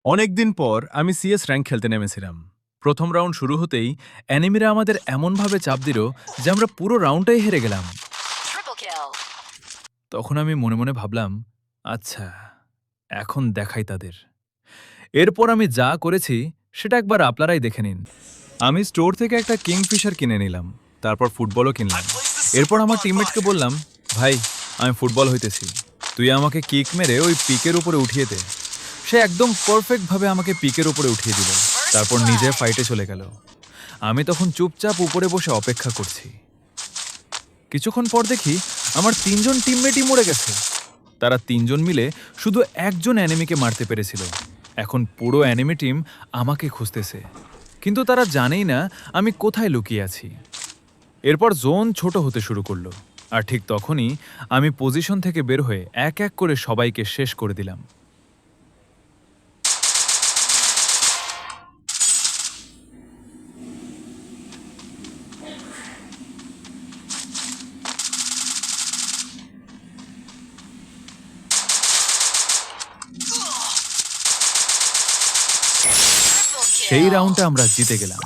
অনেকদিন পর আমি সিএস র্যাঙ্ক খেলতে নেমেছিলাম। প্রথম রাউন্ড শুরু হতেই অ্যানিমিরা আমাদের এমনভাবে চাপ দিল যে আমরা পুরো রাউন্ডটাই হেরে গেলাম। তখন আমি মনে মনে ভাবলাম, আচ্ছা, এখন দেখাই তাদের। এরপর আমি যা করেছি সেটা একবার আপনারাই দেখে নিন। আমি স্টোর থেকে একটা কিংফিশার কিনে নিলাম, তারপর ফুটবলও কিনলাম। এরপর আমার টিমমেটকে বললাম, ভাই, আমি ফুটবল হইতেছি, তুই আমাকে কিক মেরে ওই পিকের উপরে উঠিয়ে দে। সে একদম পারফেক্টভাবে আমাকে পিকের উপরে উঠিয়ে দিল, তারপর নিজে ফাইটে চলে গেল। আমি তখন চুপচাপ উপরে বসে অপেক্ষা করছি। কিছুক্ষণ পর দেখি আমার ৩জন টিমমেটই মরে গেছে। তারা ৩জন মিলে শুধু একজন অ্যানিমিকে মারতে পেরেছিল। এখন পুরো অ্যানিমি টিম আমাকে খুঁজতেছে, কিন্তু তারা জানেই না আমি কোথায় লুকিয়ে আছি। এরপর জোন ছোট হতে শুরু করলো, আর ঠিক তখনই আমি পজিশন থেকে বের হয়ে এক এক করে সবাইকে শেষ করে দিলাম। সেই রাউন্ডটা আমরা জিতে গেলাম।